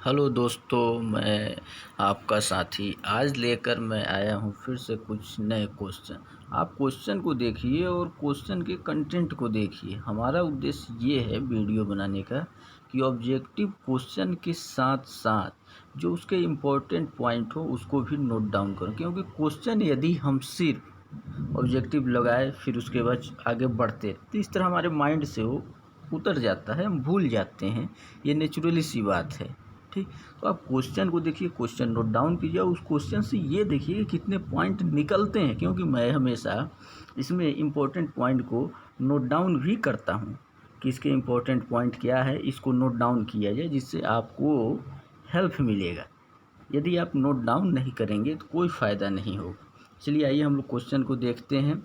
Hello दोस्तों, मैं आपका साथी आज लेकर मैं आया हूँ फिर से कुछ नए क्वेश्चन। आप क्वेश्चन को देखिए और क्वेश्चन के कंटेंट को देखिए। हमारा उद्देश्य ये है वीडियो बनाने का कि ऑब्जेक्टिव क्वेश्चन के साथ साथ जो उसके इम्पोर्टेंट पॉइंट हो उसको भी नोट डाउन करें, क्योंकि क्वेश्चन यदि हम सिर्फ ऑब्जेक्टिव लगाए फिर उसके बाद आगे बढ़ते तो इस तरह हमारे माइंड से वो उतर जाता है, हम भूल जाते हैं। ये नेचुरली सी बात है। ठीक, तो आप क्वेश्चन को देखिए, क्वेश्चन नोट डाउन कीजिए। उस क्वेश्चन से ये देखिए कि कितने पॉइंट निकलते हैं, क्योंकि मैं हमेशा इसमें इम्पोर्टेंट पॉइंट को नोट डाउन भी करता हूँ कि इसके इम्पोर्टेंट पॉइंट क्या है, इसको नोट डाउन किया जाए जिससे आपको हेल्प मिलेगा। यदि आप नोट डाउन नहीं करेंगे तो कोई फ़ायदा नहीं होगा। चलिए आइए हम लोग क्वेश्चन को देखते हैं।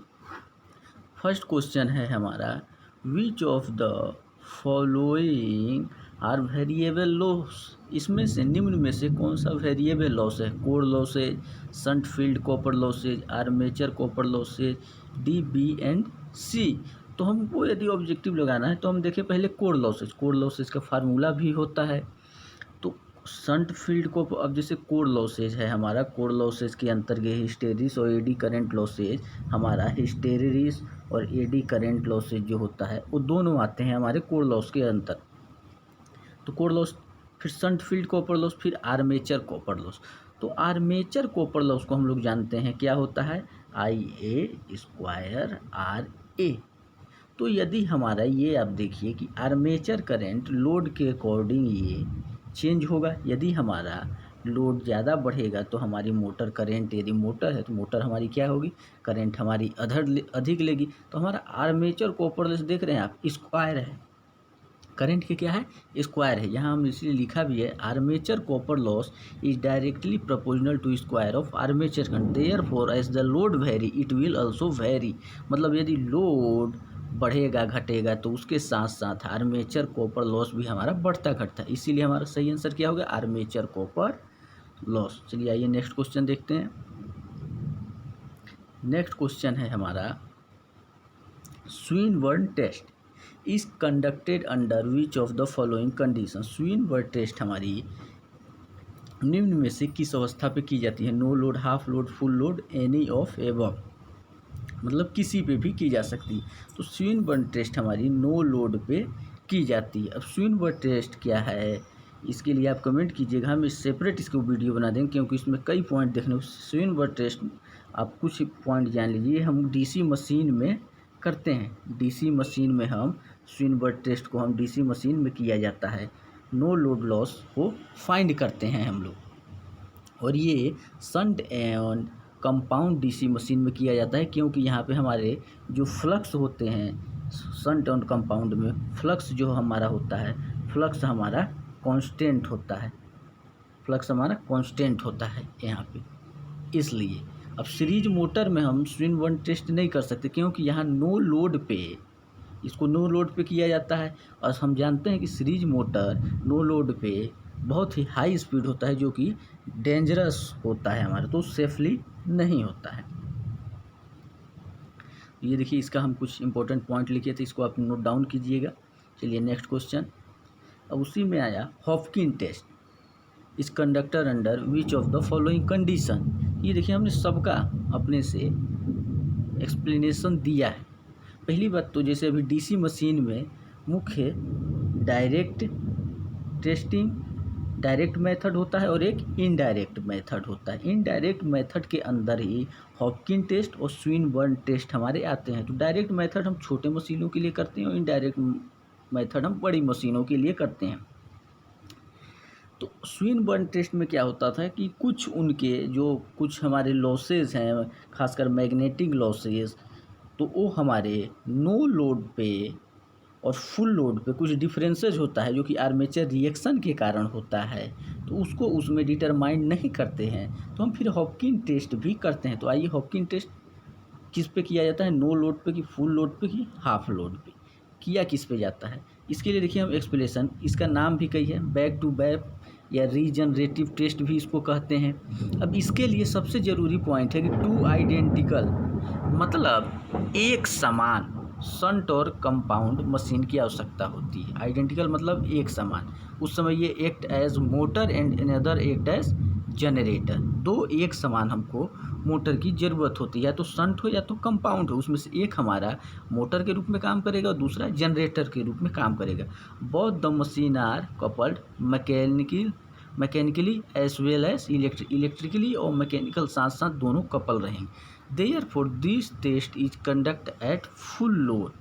फर्स्ट क्वेश्चन है हमारा, which of the following are variable loss. इसमें से निम्न में से कौन सा वेरिएबल लॉस है? Core losses, shunt field copper losses, armature copper losses, D, B and C. तो हमको यदि ऑब्जेक्टिव लगाना है तो हम देखें पहले कोर लॉसेज। कोर लॉसेज का फार्मूला भी होता है। तो शंट फील्ड को, अब जैसे कोर लॉसेज है हमारा, कोर लॉसेज के अंतर्गत हिस्टेरिस और एडी करंट लॉसेज, हमारा हिस्टेरिस और एडी करंट लॉसेज जो होता है वो दोनों आते हैं हमारे कोर लॉस के अंतर। तो कोर लॉस, फिर शंट फील्ड कॉपर लॉस, फिर आर्मेचर कॉपर लॉस। तो आर्मेचर कॉपर लॉस को हम लोग जानते हैं क्या होता है, IA² RA। तो यदि हमारा ये आप देखिए कि आर्मेचर करंट लोड के अकॉर्डिंग ये चेंज होगा। यदि हमारा लोड ज़्यादा बढ़ेगा तो हमारी मोटर करंट, यदि मोटर है तो मोटर हमारी क्या होगी, करंट हमारी अधिक लेगी। तो हमारा आर्मेचर कॉपर लॉस देख रहे हैं आप, स्क्वायर है, करंट के क्या है, स्क्वायर है। यहाँ हम इसलिए लिखा भी है, armature copper loss is directly proportional to square of armature current, therefore as the load vary it will also vary. मतलब यदि लोड बढ़ेगा घटेगा तो उसके साथ साथ आर्मेचर कॉपर लॉस भी हमारा बढ़ता घटता है। इसीलिए हमारा सही आंसर क्या होगा, आर्मेचर कॉपर लॉस। चलिए आइए नेक्स्ट क्वेश्चन देखते हैं। नेक्स्ट क्वेश्चन है हमारा, Swinburne test is conducted under which of the following condition. Swinburne test हमारी निम्न में से किस अवस्था पे की जाती है? No load, half load, full load, any of above. मतलब किसी पे भी की जा सकती है। तो स्विनबर्न टेस्ट हमारी नो लोड पे की जाती है। अब स्विनबर्न टेस्ट क्या है, इसके लिए आप कमेंट कीजिएगा, हम सेपरेट इसको वीडियो बना देंगे, क्योंकि इसमें कई पॉइंट देखने को। स्विनबर्न टेस्ट आप कुछ पॉइंट जान लीजिए। हम डीसी मशीन में करते हैं, डीसी मशीन में हम स्विनबर्न टेस्ट को हम डीसी मशीन में किया जाता है। नो लोड लॉस को फाइंड करते हैं हम लोग, और ये shunt and compound DC machine में किया जाता है, क्योंकि यहाँ पे हमारे जो फ्लक्स होते हैं शंट एंड कंपाउंड में, फ्लक्स जो हमारा होता है, फ्लक्स हमारा कांस्टेंट होता है, फ्लक्स हमारा कांस्टेंट होता है यहाँ पे, इसलिए। अब सीरीज मोटर में हम स्विनबर्न टेस्ट नहीं कर सकते, क्योंकि यहाँ नो लोड पे, इसको नो लोड पे किया जाता है। और हम जानते हैं कि सीरीज मोटर नो लोड पे बहुत ही हाई स्पीड होता है, जो कि डेंजरस होता है हमारा, तो सेफली नहीं होता है। ये देखिए, इसका हम कुछ इंपॉर्टेंट पॉइंट लिखे थे, इसको आप नोट डाउन कीजिएगा। चलिए नेक्स्ट क्वेश्चन। अब उसी में आया, हॉपकिन टेस्ट इस conductor under which of the following condition. ये देखिए, हमने सबका अपने से एक्सप्लेनेशन दिया है। पहली बात तो जैसे अभी डीसी मशीन में मुख्य डायरेक्ट टेस्टिंग, डायरेक्ट मेथड होता है और एक इनडायरेक्ट मेथड होता है। इनडायरेक्ट मेथड के अंदर ही हॉपकिन टेस्ट और स्विनबर्न टेस्ट हमारे आते हैं। तो डायरेक्ट मेथड हम छोटे मशीनों के लिए करते हैं और इनडायरेक्ट मेथड हम बड़ी मशीनों के लिए करते हैं। तो स्विनबर्न टेस्ट में क्या होता था कि कुछ उनके जो कुछ हमारे लॉसेज हैं, खासकर मैग्नेटिक लॉसेज, तो वो हमारे नो लोड पे और फुल लोड पे कुछ डिफरेंसेज होता है, जो कि आर्मेचर रिएक्शन के कारण होता है, तो उसको उसमें डिटरमाइन नहीं करते हैं। तो हम फिर हॉपकिन टेस्ट भी करते हैं। तो आइए, हॉपकिन टेस्ट किस पे किया जाता है, नो लोड पे कि फुल लोड पे कि हाफ लोड पे, किया किस पे जाता है? इसके लिए देखिए हम एक्सप्लेनेशन, इसका नाम भी कही है, बैक टू बैक या रीजनरेटिव टेस्ट भी इसको कहते हैं। अब इसके लिए सबसे ज़रूरी पॉइंट है कि टू आइडेंटिकल, मतलब एक समान शंट और कंपाउंड मशीन की आवश्यकता होती है। आइडेंटिकल मतलब एक समान। उस समय ये act as motor and another act as generator. दो एक समान हमको मोटर की ज़रूरत होती है, या तो शंट हो या तो कंपाउंड हो। उसमें से एक हमारा मोटर के रूप में काम करेगा और दूसरा जनरेटर के रूप में काम करेगा। Both the machine are coupled mechanically as well as electrically, और मैकेनिकल साथ साथ दोनों कपल रहेंगे। Therefore this test is conduct at full load.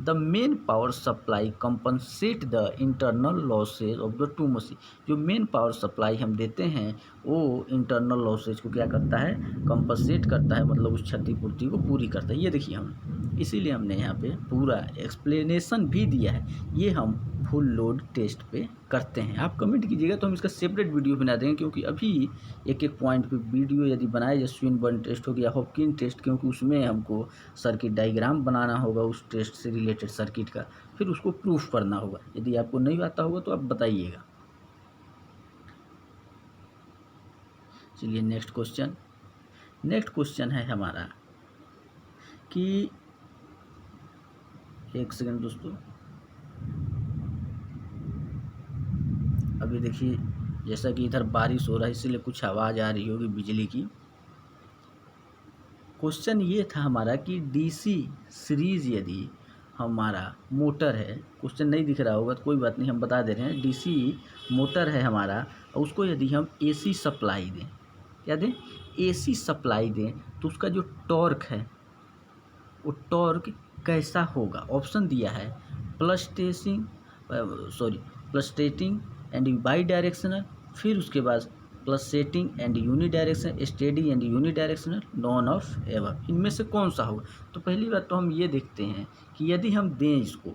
The main power supply compensate the internal losses of the two machine. जो main power supply हम देते हैं वो इंटरनल लॉसेज को क्या करता है, कंपनसेट करता है, मतलब उस क्षतिपूर्ति को पूरी करता है। ये देखिए हम, इसीलिए हमने यहाँ पे पूरा एक्सप्लेनेशन भी दिया है। ये हम फुल लोड टेस्ट पे करते हैं। आप कमेंट कीजिएगा तो हम इसका सेपरेट वीडियो बना देंगे, क्योंकि अभी एक एक पॉइंट पे वीडियो यदि बनाए, जैसे स्विनबर्न टेस्ट हो गया, हॉपकिन टेस्ट, क्योंकि उसमें हमको सर्किट डायग्राम बनाना होगा उस टेस्ट से रिलेटेड सर्किट का, फिर उसको प्रूफ करना होगा। यदि आपको नहीं आता होगा तो आप बताइएगा। चलिए नेक्स्ट क्वेश्चन है हमारा कि, एक सेकंड दोस्तों, अभी देखिए जैसा कि इधर बारिश हो रहा है इसीलिए कुछ आवाज़ आ रही होगी बिजली की। क्वेश्चन ये था हमारा कि डीसी सीरीज यदि हमारा मोटर है, क्वेश्चन नहीं दिख रहा होगा तो कोई बात नहीं, हम बता दे रहे हैं। डीसी मोटर है हमारा, और उसको यदि हम एसी सप्लाई दें, क्या दें, एसी सप्लाई दें, तो उसका जो टॉर्क है वो टॉर्क कैसा होगा। ऑप्शन दिया है प्लसटेटिंग एंड बाई डायरेक्शनल, फिर उसके बाद pulsating and unidirectional, steady and unidirectional, none of ever. इनमें से कौन सा होगा। तो पहली बात तो हम ये देखते हैं कि यदि हम दें इसको,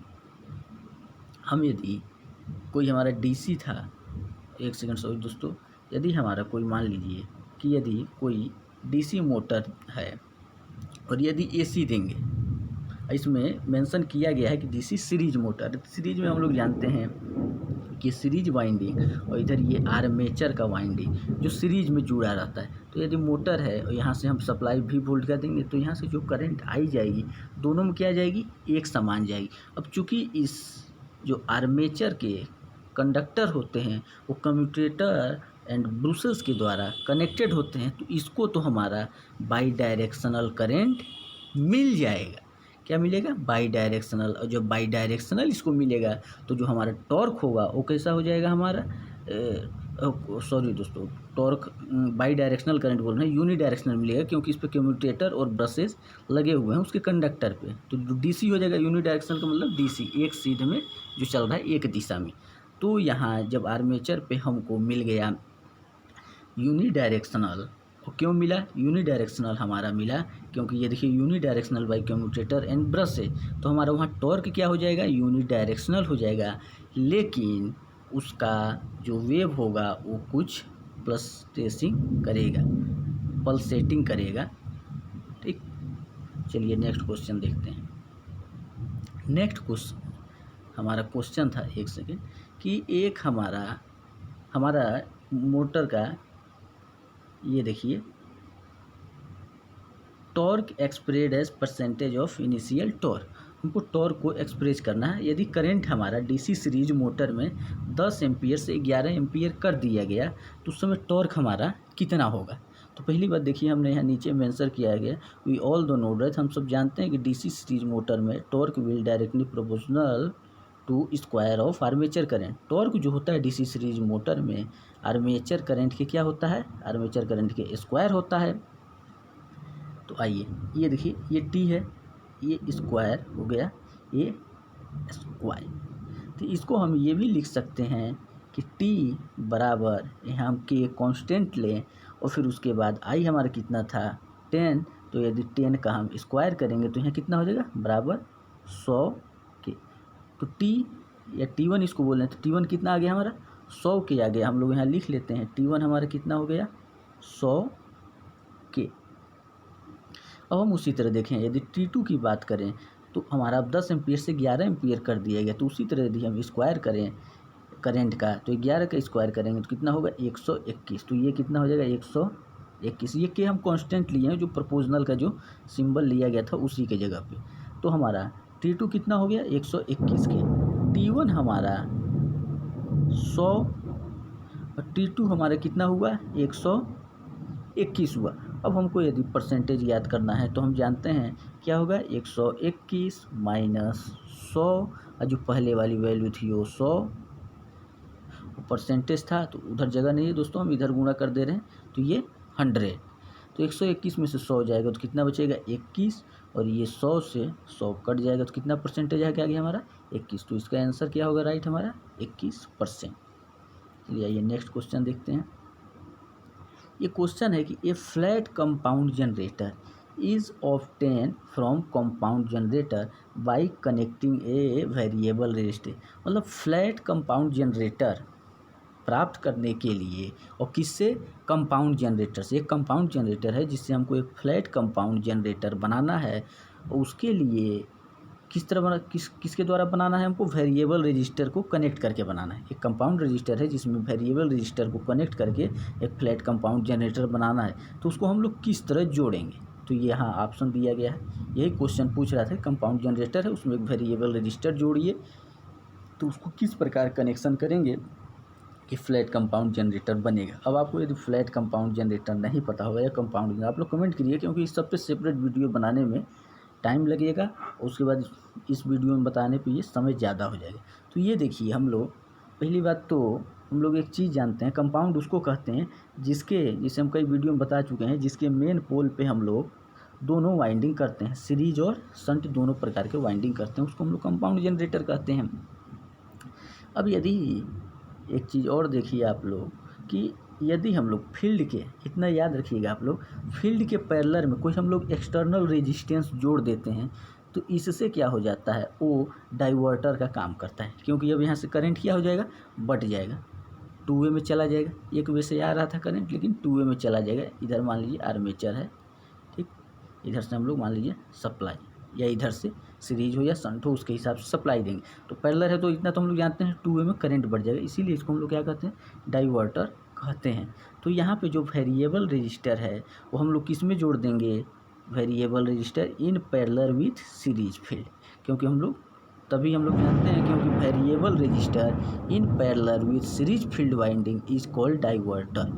यदि कोई हमारा डीसी था, एक सेकंड सॉरी दोस्तों, यदि हमारा कोई, मान लीजिए कि यदि कोई डीसी मोटर है और यदि एसी देंगे, इसमें मेंशन किया गया है कि डीसी सीरीज मोटर। सीरीज में हम लोग जानते हैं कि सीरीज वाइंडिंग और इधर ये आर्मेचर का वाइंडिंग जो सीरीज में जुड़ा रहता है। तो यदि मोटर है और यहाँ से हम सप्लाई भी वोल्ट का देंगे, तो यहाँ से जो करंट आई जाएगी दोनों में क्या जाएगी, एक समान जाएगी। अब चूँकि इस जो आर्मेचर के कंडक्टर होते हैं वो कम्यूटेटर एंड ब्रूसेस के द्वारा कनेक्टेड होते हैं, तो इसको तो हमारा बाई डायरेक्शनल करेंट मिल जाएगा। क्या मिलेगा, बाई डायरेक्शनल। और जब बाई डायरेक्शनल इसको मिलेगा तो जो हमारा टॉर्क होगा वो कैसा हो जाएगा हमारा, सॉरी दोस्तों, टॉर्क बाई डायरेक्शनल करंट बोल रहे हैं, यूनी डायरेक्शनल मिलेगा, क्योंकि इस पर कम्यूटेटर और ब्रशेस लगे हुए हैं उसके कंडक्टर पे। तो जो डीसी हो जाएगा, यूनी डायरेक्शनल का मतलब डीसी, एक सीधे में जो चल रहा है एक दिशा में। तो यहाँ जब आर्मेचर पे हमको मिल गया यूनी डायरेक्शनल, और क्यों मिला यूनी डायरेक्शनल हमारा मिला, क्योंकि ये देखिए unidirectional by commutator and brush है, तो हमारा वहाँ टॉर्क क्या हो जाएगा, यूनी डायरेक्शनल हो जाएगा, लेकिन उसका जो वेव होगा वो कुछ पल्सेटिंग करेगा। ठीक, चलिए नेक्स्ट क्वेश्चन देखते हैं। नेक्स्ट क्वेश्चन हमारा क्वेश्चन था, एक सेकेंड, कि एक हमारा मोटर का, ये देखिए, torque expressed as percentage of initial torque. हमको टॉर्क को एक्सप्रेस करना है। यदि करंट हमारा डीसी सीरीज मोटर में 10 एम्पियर से 11 एम्पियर कर दिया गया तो उस समय टॉर्क हमारा कितना होगा। तो पहली बात देखिए, हमने यहाँ नीचे मेंशन किया गया, we all do know that, हम सब जानते हैं कि डीसी सीरीज मोटर में torque will directly proportional to square of armature current. Torque जो होता है डीसी सीरीज मोटर में आर्मेचर करंट के क्या होता है, आर्मेचर करंट के स्क्वायर होता है। तो आइए ये देखिए, ये टी है, ये स्क्वायर हो गया, ये स्क्वायर। तो इसको हम ये भी लिख सकते हैं कि टी बराबर, यहाँ हम के कांस्टेंट लें और फिर उसके बाद आई हमारा कितना था 10, तो यदि 10 का हम स्क्वायर करेंगे तो यहाँ कितना हो जाएगा, बराबर 100 के। तो टी या T1 इसको बोल रहे हैं, तो T1 कितना आ गया हमारा 100 के आ गया। हम लोग यहाँ लिख लेते हैं T1 हमारा कितना हो गया 100 के। अब हम उसी तरह देखें, यदि T2 की बात करें तो हमारा अब 10 एम्पियर से 11 एम्पियर कर दिया गया। तो उसी तरह यदि हम स्क्वायर करें करंट का, तो 11 का स्क्वायर करेंगे तो कितना होगा 121। तो ये कितना हो जाएगा 121। ये के हम कांस्टेंट लिए हैं, जो प्रोपोर्शनल का जो सिंबल लिया गया था उसी के जगह पे। तो हमारा T2 कितना हो गया 121 के, T1 हमारा 100 और T2 हमारा कितना हुआ 121 हुआ। अब हमको यदि परसेंटेज याद करना है तो हम जानते हैं क्या होगा 121 माइनस 100 और जो पहले वाली वैल्यू थी वो 100 परसेंटेज था तो उधर जगह नहीं है दोस्तों, हम इधर गुणा कर दे रहे हैं तो ये 100। तो 121 में से 100 जाएगा तो कितना बचेगा 21 और ये 100 से 100 कट जाएगा तो कितना परसेंटेज आ गया हमारा 21। तो इसका आंसर क्या होगा राइट हमारा 21%। चलिए आइए नेक्स्ट क्वेश्चन देखते हैं। ये क्वेश्चन है कि a flat compound generator is obtain from compound generator by connecting a variable resistor. मतलब फ्लैट कंपाउंड जनरेटर प्राप्त करने के लिए और किससे कंपाउंड जनरेटर से, एक कंपाउंड जनरेटर है जिससे हमको एक फ्लैट कंपाउंड जनरेटर बनाना है और उसके लिए किस तरह बना किसके द्वारा बनाना है हमको वेरिएबल रजिस्टर को कनेक्ट करके बनाना है। एक कंपाउंड रजिस्टर है जिसमें वेरिएबल रजिस्टर को कनेक्ट करके एक फ्लैट कंपाउंड जनरेटर बनाना है तो उसको हम लोग किस तरह जोड़ेंगे। तो ये यहाँ ऑप्शन दिया गया है, यही क्वेश्चन पूछ रहा था। कंपाउंड जनरेटर है उसमें एक वेरिएबल रजिस्टर जोड़िए तो उसको किस प्रकार कनेक्शन करेंगे कि फ्लैट कंपाउंड जनरेटर बनेगा। अब आपको यदि फ्लैट कंपाउंड जनरेटर नहीं पता होगा या कंपाउंड, आप लोग कमेंट करिए क्योंकि इस सब पे सेपरेट वीडियो बनाने में टाइम लगेगा और उसके बाद इस वीडियो में बताने पे ये समय ज़्यादा हो जाएगा। तो ये देखिए हम लोग पहली बात तो हम लोग एक चीज़ जानते हैं, कंपाउंड उसको कहते हैं जिसे हम कई वीडियो में बता चुके हैं, जिसके मेन पोल पे हम लोग दोनों वाइंडिंग करते हैं, सीरीज और शंट दोनों प्रकार के वाइंडिंग करते हैं, उसको हम लोग कंपाउंड जनरेटर कहते हैं। अब यदि एक चीज़ और देखिए आप लोग कि यदि हम लोग फील्ड के, इतना याद रखिएगा आप लोग, फील्ड के पैरेलल में कोई हम लोग एक्सटर्नल रेजिस्टेंस जोड़ देते हैं तो इससे क्या हो जाता है वो डाइवर्टर का काम करता है, क्योंकि अब यहाँ से करंट क्या हो जाएगा बट जाएगा, 2 वे में चला जाएगा। एक वे से आ रहा था करंट लेकिन 2 वे में चला जाएगा। इधर मान लीजिए आर्मेचर है, ठीक, इधर से हम लोग मान लीजिए सप्लाई या इधर से सीरीज हो या शंट हो उसके हिसाब से सप्लाई देंगे। तो पैरेलल है तो इतना तो हम लोग जानते हैं 2 वे में करंट बढ़ जाएगा, इसीलिए इसको हम लोग क्या कहते हैं डाइवर्टर कहते हैं। तो यहाँ पे जो वेरिएबल रजिस्टर है वो हम लोग किस में जोड़ देंगे, variable resistor in parallel with series field, क्योंकि हम लोग तभी हम लोग जानते हैं क्योंकि variable resistor in parallel with series field winding is called diverter.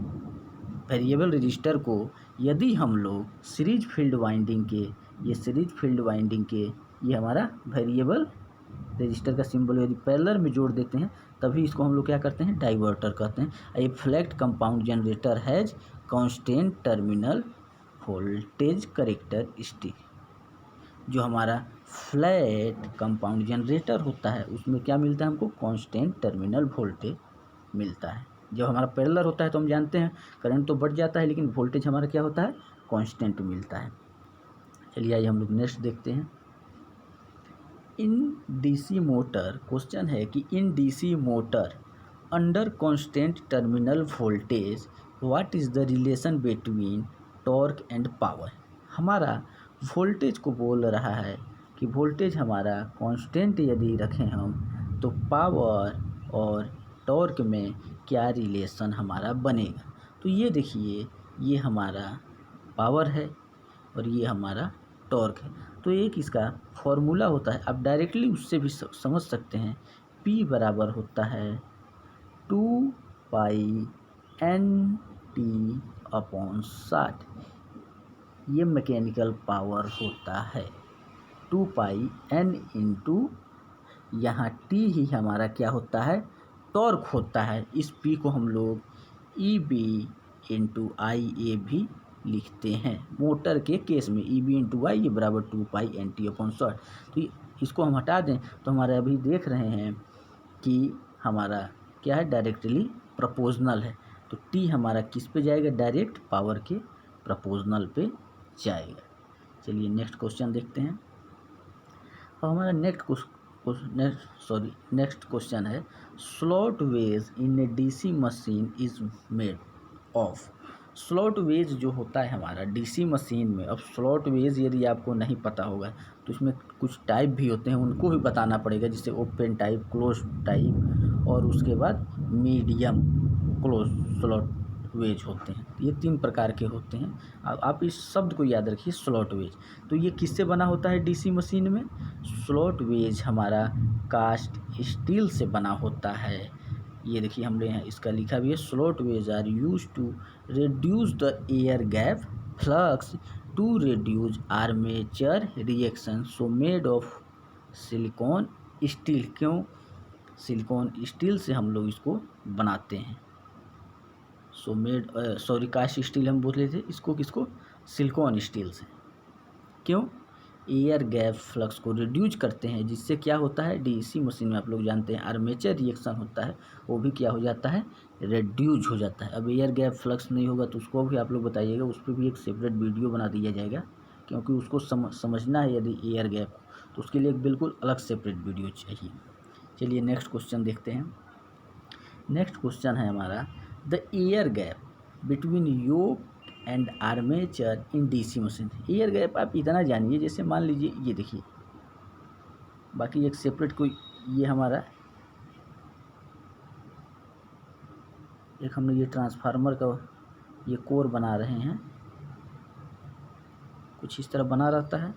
Variable resistor को यदि हम लोग सीरीज फील्ड वाइंडिंग के, ये सीरीज फील्ड वाइंडिंग के, ये हमारा वेरिएबल रजिस्टर का सिंबल यदि पैरेलल में जोड़ देते हैं तभी इसको हम लोग क्या करते हैं डाइवर्टर कहते हैं। A flat compound generator has constant terminal voltage characteristic. जो हमारा फ्लैट कंपाउंड जनरेटर होता है उसमें क्या मिलता है हमको कांस्टेंट टर्मिनल वोल्टेज मिलता है। जब हमारा पैरेलल होता है तो हम जानते हैं करंट तो बढ़ जाता है लेकिन वोल्टेज हमारा क्या होता है कांस्टेंट मिलता है। चलिए आइए हम लोग नेक्स्ट देखते हैं। इन डीसी मोटर, क्वेश्चन है कि in DC motor under constant terminal voltage what is the relation between torque and power. हमारा वोल्टेज को बोल रहा है कि वोल्टेज हमारा कांस्टेंट यदि रखें हम तो पावर और टॉर्क में क्या रिलेशन हमारा बनेगा। तो ये देखिए ये हमारा पावर है और ये हमारा टॉर्क है, तो एक इसका फॉर्मूला होता है, आप डायरेक्टली उससे भी समझ सकते हैं। P बराबर होता है 2 पाई NT अपॉन 60, ये मैकेनिकल पावर होता है 2 पाई N इंटू यहाँ T ही हमारा क्या होता है टॉर्क होता है। इस P को हम लोग EB इंटू IA भी लिखते हैं मोटर के केस में, EB इंटू आई ये बराबर 2 पाई NT अपॉन 60। तो इसको हम हटा दें तो हमारे अभी देख रहे हैं कि हमारा क्या है डायरेक्टली प्रोपोर्शनल है, तो T हमारा किस पे जाएगा डायरेक्ट पावर के प्रोपोर्शनल पे जाएगा। चलिए नेक्स्ट क्वेश्चन देखते हैं। और हमारा नेक्स्ट क्वेश्चन है slot wedge in a DC machine is made of. Slot wedge जो होता है हमारा डीसी मशीन में, अब स्लॉट वेज यदि आपको नहीं पता होगा तो इसमें कुछ टाइप भी होते हैं उनको भी बताना पड़ेगा, जैसे ओपन टाइप, क्लोज टाइप और उसके बाद मीडियम क्लोज स्लॉट वेज होते हैं। ये 3 प्रकार के होते हैं। आप इस शब्द को याद रखिए, स्लॉट वेज। तो ये किससे बना होता है डीसी मशीन में? स्लॉट वेज हमारा कास्ट स्टील से बना होता है। ये देखिए हमने यहाँ इसका लिखा भी है, slot wedge are use to reduce the air gap flux to reduce armature reaction so made of silicon steel. क्यों? सिलिकॉन स्टील से हम लोग इसको बनाते हैं। कास्ट स्टील हम बोल रहे थे इसको, किसको? सिलिकॉन स्टील से। क्यों? एयर गैप फ्लक्स को रिड्यूस करते हैं, जिससे क्या होता है डीसी मशीन में आप लोग जानते हैं आर्मेचर रिएक्शन होता है, वो भी क्या हो जाता है? रिड्यूस हो जाता है। अब एयर गैप फ्लक्स नहीं होगा तो उसको भी आप लोग बताइएगा, उस पर भी एक सेपरेट वीडियो बना दिया जाएगा, क्योंकि उसको समझना है यदि एयर गैप, तो उसके लिए एक बिल्कुल अलग सेपरेट वीडियो चाहिए। चलिए नेक्स्ट क्वेश्चन देखते हैं। नेक्स्ट क्वेश्चन है हमारा, the air gap between yoke and armature in DC machine. Air gap आप इतना जानिए, जैसे मान लीजिए ये देखिए, बाकी एक सेपरेट कोई, ये हमारा एक हमने ये ट्रांसफार्मर का ये कोर बना रहे हैं, कुछ इस तरह बना रहता है।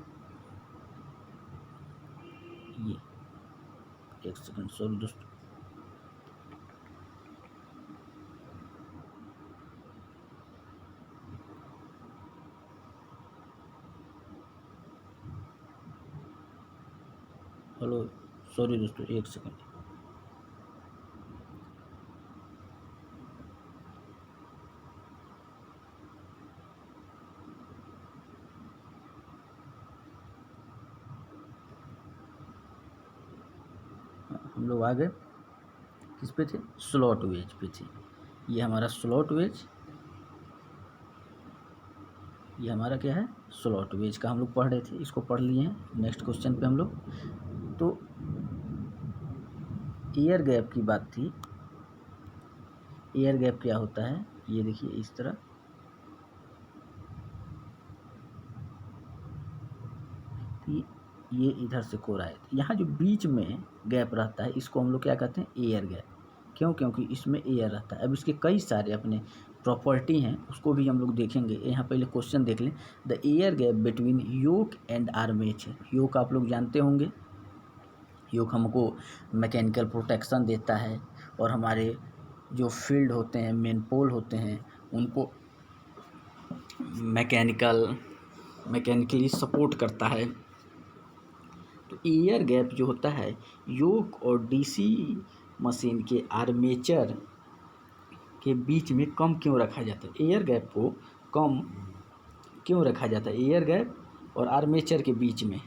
ये एक सेकंड, सॉरी दोस्तों, हेलो, सॉरी दोस्तों, एक सेकंड। हम लोग आ गए किस पे थे? स्लॉट वेज पे थे। ये हमारा स्लॉट वेज, ये हमारा क्या है? स्लॉट वेज का हम लोग पढ़ रहे थे, इसको पढ़ लिए हैं। नेक्स्ट क्वेश्चन पे हम लोग, तो एयर गैप की बात थी। एयर गैप क्या होता है? ये देखिए इस तरह, ये इधर से कोर आए, यहाँ जो बीच में गैप रहता है इसको हम लोग क्या कहते हैं? Air gap. क्यों? क्योंकि इसमें एयर रहता है। अब इसके कई सारे अपने प्रॉपर्टी हैं, उसको भी हम लोग देखेंगे। यहाँ पहले क्वेश्चन देख लें, the air gap between yoke and armature. Yoke आप लोग जानते होंगे, योक हमको मैकेनिकल प्रोटेक्शन देता है, और हमारे जो फील्ड होते हैं, मेन पोल होते हैं, उनको मैकेनिकली सपोर्ट करता है। तो एयर गैप जो होता है योक और डीसी मशीन के आर्मेचर के बीच में कम क्यों रखा जाता है? एयर गैप को कम क्यों रखा जाता है? एयर गैप और आर्मेचर के बीच में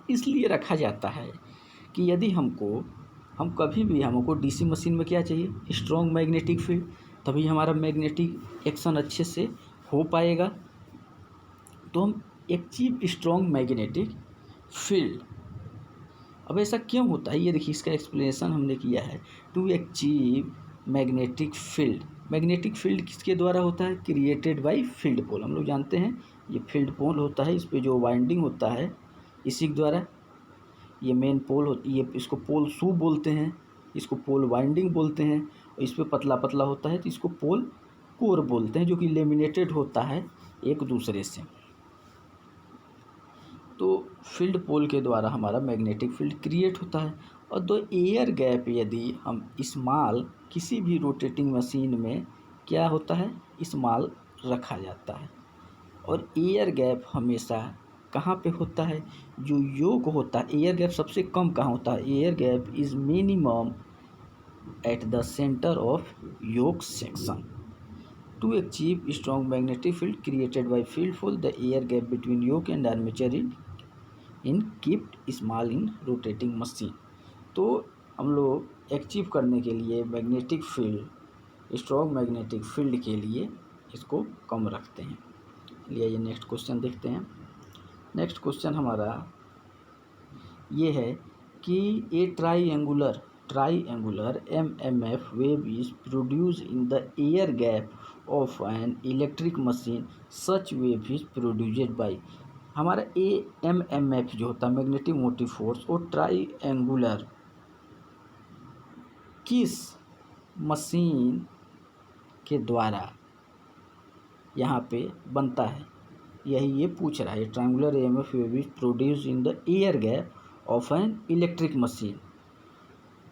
इसलिए रखा जाता है कि यदि हम कभी भी हमको डीसी मशीन में क्या चाहिए? स्ट्रॉन्ग मैग्नेटिक फील्ड, तभी हमारा मैग्नेटिक एक्शन अच्छे से हो पाएगा। तो हम अचीव स्ट्रॉन्ग मैग्नेटिक फील्ड। अब ऐसा क्यों होता है? ये देखिए इसका एक्सप्लेनेशन हमने किया है। To achieve magnetic field, magnetic field किसके द्वारा होता है? Created by field pole. हम लोग जानते हैं ये फील्ड पोल होता है, इस पे जो वाइंडिंग होता है इसी के द्वारा, ये मेन पोल ये इसको पोल शू बोलते हैं, इसको पोल वाइंडिंग बोलते हैं, और इस पर पतला पतला होता है तो इसको पोल कोर बोलते हैं, जो कि लेमिनेटेड होता है एक दूसरे से। तो फील्ड पोल के द्वारा हमारा मैग्नेटिक फील्ड क्रिएट होता है। और दो एयर गैप यदि हम स्मॉल किसी भी रोटेटिंग मशीन में क्या होता है? स्मॉल रखा जाता है। और एयर गैप हमेशा कहाँ पे होता है? जो योक होता है, एयर गैप सबसे कम कहाँ होता है? Air gap is minimum at the centre of yoke section. To achieve strong magnetic field created by field pole, the air gap between yoke and armature in keeped small in rotating machine. तो हम लोग achieve करने के लिए magnetic field, strong magnetic field के लिए इसको कम रखते हैं। चलिए ये नेक्स्ट क्वेश्चन देखते हैं। नेक्स्ट क्वेश्चन हमारा ये है कि a triangular MMF wave is produce in the air gap of an electric machine, such wave is produced by. हमारा MMF जो होता है मैग्नेटिक मोटिव फोर्स, वो ट्राईएंगुलर किस मशीन के द्वारा यहाँ पे बनता है, यही ये पूछ रहा है। Triangular EMF wave is produce in the air gap of an electric machine.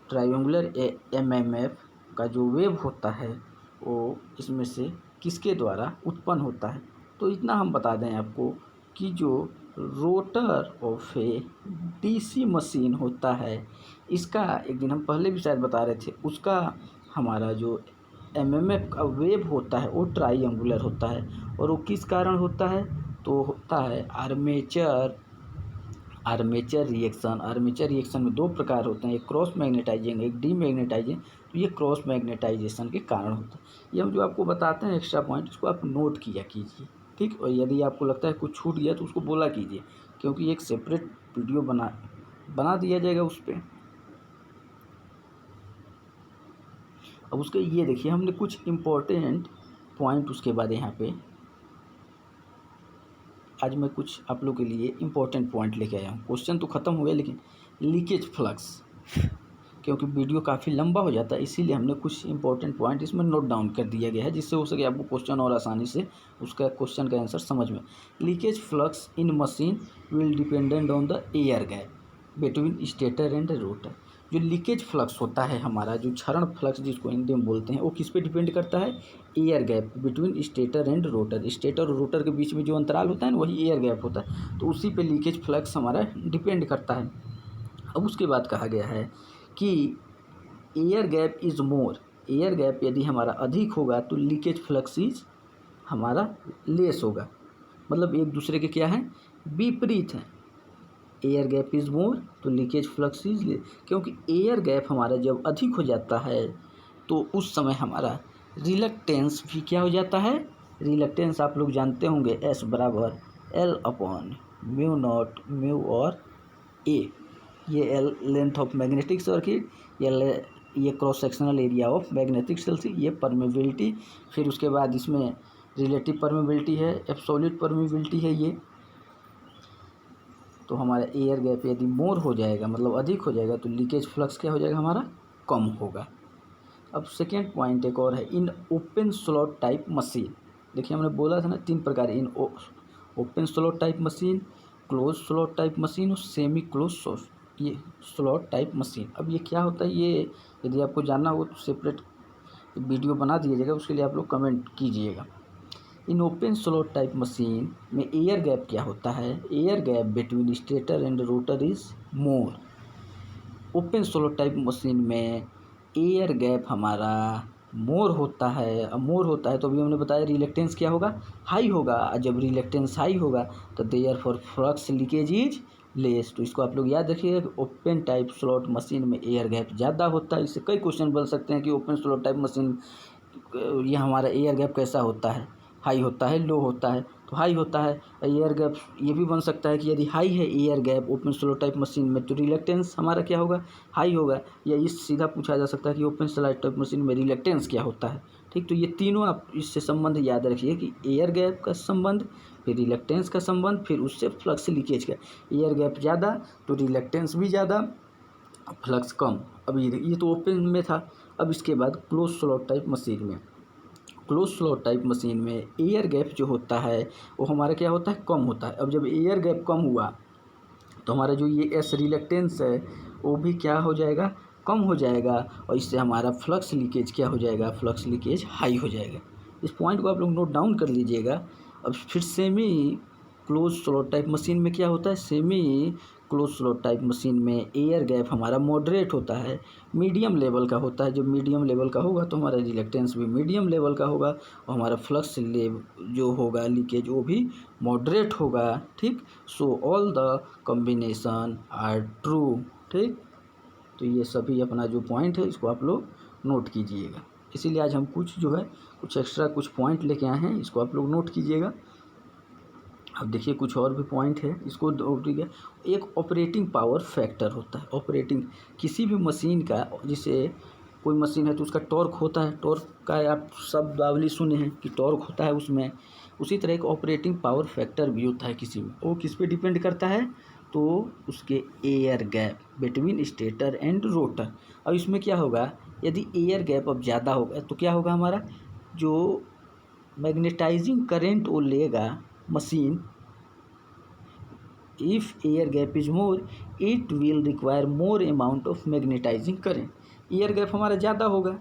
Triangular MMF का जो वेव होता है वो इसमें से किसके द्वारा उत्पन्न होता है। तो इतना हम बता दें आपको कि जो rotor of A DC machine होता है, इसका एक दिन हम पहले भी शायद बता रहे थे, उसका हमारा जो MMF का वेव होता है वो ट्रायंगुलर होता है। और वो किस कारण होता है, तो होता है आर्मेचर रिएक्शन में दो प्रकार होते हैं, एक क्रॉस मैग्नेटाइजिंग, एक डीमैग्नेटाइजिंग। तो ये क्रॉस मैग्नेटाइजेशन के कारण होता है। ये हम जो आपको बताते हैं एक्स्ट्रा पॉइंट, इसको आप नोट किया कीजिए, ठीक। और यदि आपको लगता है कुछ छूट गया तो उसको बोला कीजिए, क्योंकि एक सेपरेट वीडियो बना दिया जाएगा उस पर। अब उसके ये देखिए, हमने कुछ इम्पोर्टेंट पॉइंट उसके बाद यहाँ पे आज मैं कुछ आप लोग के लिए इम्पोर्टेंट पॉइंट लेके आया हूँ। क्वेश्चन तो ख़त्म हो गया, लेकिन लीकेज फ्लक्स, क्योंकि वीडियो काफ़ी लंबा हो जाता है, इसीलिए हमने कुछ इंपॉर्टेंट पॉइंट इसमें नोट डाउन कर दिया गया है, जिससे हो सके आपको क्वेश्चन और आसानी से उसका क्वेश्चन का आंसर समझ में। Leakage flux in machine will dependent on the air gap between stator and rotor. जो लीकेज फ्लक्स होता है हमारा, जो क्षरण फ्लक्स जिसको हिंदी में बोलते हैं, वो किस पे डिपेंड करता है, air gap between stator and rotor. Stator और रोटर के बीच में जो अंतराल होता है ना, वही एयर गैप होता है, तो उसी पे लीकेज फ्लक्स हमारा डिपेंड करता है। अब उसके बाद कहा गया है कि air gap is more, air gap यदि हमारा अधिक होगा तो लीकेज फ्लक्स इज हमारा लेस होगा। मतलब एक दूसरे के क्या है, विपरीत हैं। एयर गैप इज़ मोर तो लीकेज फ्लक्स इज लेस, क्योंकि एयर गैप हमारा जब अधिक हो जाता है तो उस समय हमारा रिलक्टेंस भी क्या हो जाता है। रिलक्टेंस आप लोग जानते होंगे, S बराबर L/μ0 म्यू और A। ये L length of magnetic circuit, ये cross sectional area of magnetic circuit, ये परमेबिलिटी, फिर उसके बाद इसमें रिलेटिव परमेबिलिटी है, एब्सोल्यूट परमेबिलिटी है ये। तो हमारा एयर गैप यदि मोर हो जाएगा, मतलब अधिक हो जाएगा, तो लीकेज फ्लक्स क्या हो जाएगा, हमारा कम होगा। अब सेकेंड पॉइंट एक और है, in open slot type machine. देखिए हमने बोला था ना 3 प्रकार, in open slot type machine, close slot type machine और semi close slot type machine. अब ये क्या होता है, ये यदि आपको जानना हो तो सेपरेट वीडियो बना दिया जाएगा, उसके लिए आप लोग कमेंट कीजिएगा। इन ओपन स्लॉट टाइप मशीन में एयर गैप क्या होता है, air gap between stator and rotor is more. Open slot type machine में एयर गैप हमारा मोर होता है। अब मोर होता है तो अभी हमने बताया रिलेक्टेंस क्या होगा, हाई होगा। जब रिलेक्टेंस हाई होगा तो therefore flux leakage is less. तो इसको आप लोग याद रखिएगा, ओपन टाइप स्लॉट मशीन में एयर गैप ज़्यादा होता है। इससे कई क्वेश्चन बन सकते हैं कि ओपन स्लॉट टाइप मशीन ये हमारा एयर गैप कैसा होता है, हाई होता है, लो होता है। तो हाई होता है एयर गैप, ये भी बन सकता है कि यदि हाई है air gap open slot type machine में तो रिलेक्टेंस हमारा क्या होगा, हाई होगा। या इस सीधा पूछा जा सकता है कि ओपन स्लॉट टाइप मशीन में रिलेक्टेंस क्या होता है, ठीक। तो ये तीनों आप इससे संबंध याद रखिए कि एयर गैप का संबंध, फिर रिलेक्टेंस का संबंध, फिर उससे फ्लक्स लीकेज का। एयर गैप ज़्यादा तो रिलेक्टेंस भी ज़्यादा, फ्लक्स कम। अब ये तो ओपन में था। अब इसके बाद क्लोज स्लॉट टाइप मशीन में, क्लोज स्लॉट टाइप मशीन में एयर गैप जो होता है वो हमारा क्या होता है, कम होता है। अब जब एयर गैप कम हुआ तो हमारा जो ये एस रिलेक्टेंस है वो भी क्या हो जाएगा, कम हो जाएगा, और इससे हमारा फ्लक्स लीकेज क्या हो जाएगा, फ्लक्स लीकेज हाई हो जाएगा। इस पॉइंट को आप लोग नोट डाउन कर लीजिएगा। अब फिर semi close slot type machine में क्या होता है, semi close slot type machine में एयर गैप हमारा मॉडरेट होता है, मीडियम लेवल का होता है। जब मीडियम लेवल का होगा तो हमारा रिलेक्टेंस भी मीडियम लेवल का होगा, और हमारा फ्लक्स जो होगा लीकेज वो भी मॉडरेट होगा, ठीक। So all the combination are true, ठीक। तो ये सभी अपना जो पॉइंट है इसको आप लोग नोट कीजिएगा। इसीलिए आज हम कुछ जो है कुछ एक्स्ट्रा कुछ पॉइंट लेके आए हैं, इसको आप लोग नोट कीजिएगा। अब देखिए कुछ और भी पॉइंट है, इसको ठीक है। एक ऑपरेटिंग पावर फैक्टर होता है, ऑपरेटिंग किसी भी मशीन का, जैसे कोई मशीन है तो उसका टॉर्क होता है, टॉर्क का आप शब्दावली सुने हैं कि टॉर्क होता है उसमें। उसी तरह एक ऑपरेटिंग पावर फैक्टर भी होता है किसी में, वो किस पे डिपेंड करता है, तो उसके air gap between stator and rotor. अब इसमें क्या होगा, यदि एयर गैप अब ज़्यादा होगा तो क्या होगा, हमारा जो मैग्नेटाइजिंग करेंट वो लेगा machine. If air gap is more it will require more amount of magnetising current. Air gap हमारा ज़्यादा होगा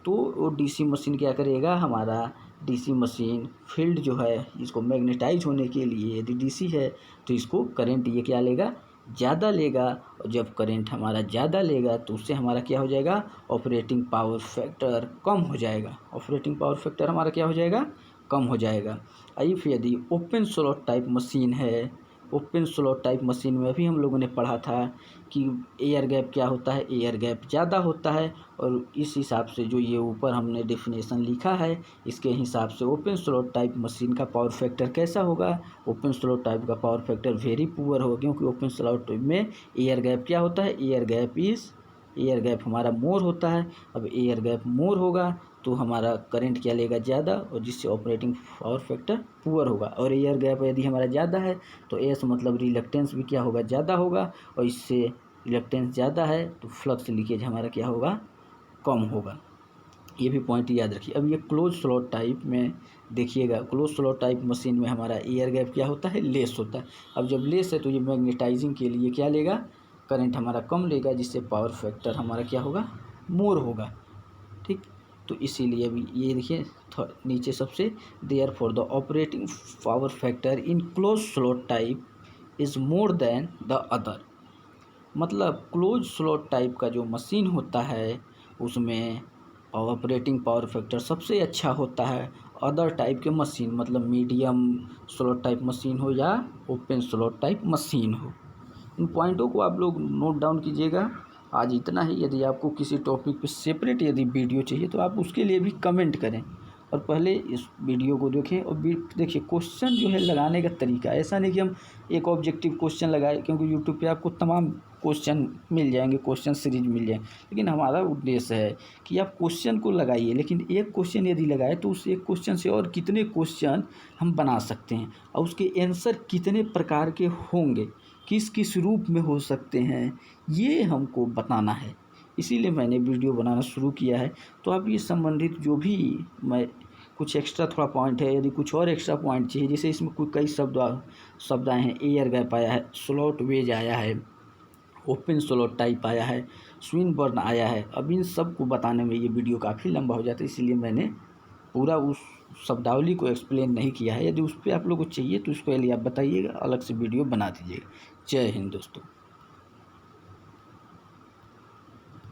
तो वो डीसी मशीन क्या करेगा, हमारा डीसी मशीन फील्ड जो है इसको मैग्नेटाइज होने के लिए, यदि डीसी है तो इसको करंट ये क्या लेगा, ज़्यादा लेगा। और जब करंट हमारा ज़्यादा लेगा तो उससे हमारा क्या हो जाएगा, ऑपरेटिंग पावर फैक्टर कम हो जाएगा। ऑपरेटिंग पावर फैक्टर हमारा क्या हो जाएगा, कम हो जाएगा। इफ़ यदि ओपन स्लॉट टाइप मशीन है, ओपन स्लॉट टाइप मशीन में भी हम लोगों ने पढ़ा था कि एयर गैप क्या होता है, एयर गैप ज़्यादा होता है। और इस हिसाब से जो ये ऊपर हमने डेफिनेशन लिखा है इसके हिसाब से ओपन स्लॉट टाइप मशीन का पावर फैक्टर कैसा होगा, ओपन स्लॉट टाइप का पावर फैक्टर वेरी पुअर होगा, क्योंकि ओपन स्लॉट में एयर गैप क्या होता है, एयर गैप हमारा मोर होता है। अब एयर गैप मोर होगा तो हमारा करंट क्या लेगा, ज़्यादा, और जिससे ऑपरेटिंग पावर फैक्टर पुअर होगा। और एयर गैप यदि हमारा ज़्यादा है तो एस मतलब रिलक्टेंस भी क्या होगा, ज़्यादा होगा, और इससे रिलक्टेंस ज़्यादा है तो फ्लक्स लीकेज हमारा क्या होगा, कम होगा। ये भी पॉइंट याद रखिए। अब ये क्लोज स्लॉट टाइप में देखिएगा, क्लोज स्लॉट टाइप मशीन में हमारा एयर गैप क्या होता है, लेस होता है। अब जब लेस है तो ये मैग्नेटाइजिंग के लिए क्या लेगा, करंट हमारा कम लेगा, जिससे पावर फैक्टर हमारा क्या होगा, मोर होगा। ठीक, तो इसीलिए भी ये देखिए नीचे सबसे, therefore the operating power factor in close slot type is more than the other. मतलब क्लोज स्लॉट टाइप का जो मशीन होता है उसमें ऑपरेटिंग पावर फैक्टर सबसे अच्छा होता है अदर टाइप के मशीन, मतलब मीडियम स्लॉट टाइप मशीन हो या ओपन स्लॉट टाइप मशीन हो। इन पॉइंटों को आप लोग नोट डाउन कीजिएगा। आज इतना ही। यदि आपको किसी टॉपिक पे सेपरेट यदि वीडियो चाहिए तो आप उसके लिए भी कमेंट करें, और पहले इस वीडियो को देखें। और देखिए क्वेश्चन जो है लगाने का तरीका, ऐसा नहीं कि हम एक ऑब्जेक्टिव क्वेश्चन लगाए, क्योंकि यूट्यूब पे आपको तमाम क्वेश्चन मिल जाएंगे, क्वेश्चन सीरीज मिल जाएंगे, लेकिन हमारा उद्देश्य है कि आप क्वेश्चन को लगाइए। लेकिन एक क्वेश्चन यदि लगाए तो उस एक क्वेश्चन से और कितने क्वेश्चन हम बना सकते हैं, और उसके आंसर कितने प्रकार के होंगे, किस किस रूप में हो सकते हैं, ये हमको बताना है। इसीलिए मैंने वीडियो बनाना शुरू किया है। तो आप ये संबंधित जो भी मैं कुछ एक्स्ट्रा थोड़ा पॉइंट है, यदि कुछ और एक्स्ट्रा पॉइंट चाहिए, जैसे इसमें कोई कई शब्द आए हैं, एयर गैप आया है, स्लॉट वेज आया है, ओपन स्लॉट टाइप आया है, स्विन बर्न आया है, अब इन सब को बताने में ये वीडियो काफ़ी लंबा हो जाता है, इसीलिए मैंने पूरा उस शब्दावली को एक्सप्लेन नहीं किया है। यदि उस पर आप लोगों को चाहिए तो उसको लिए आप बताइएगा, अलग से वीडियो बना दीजिएगा। जय हिंद दोस्तों।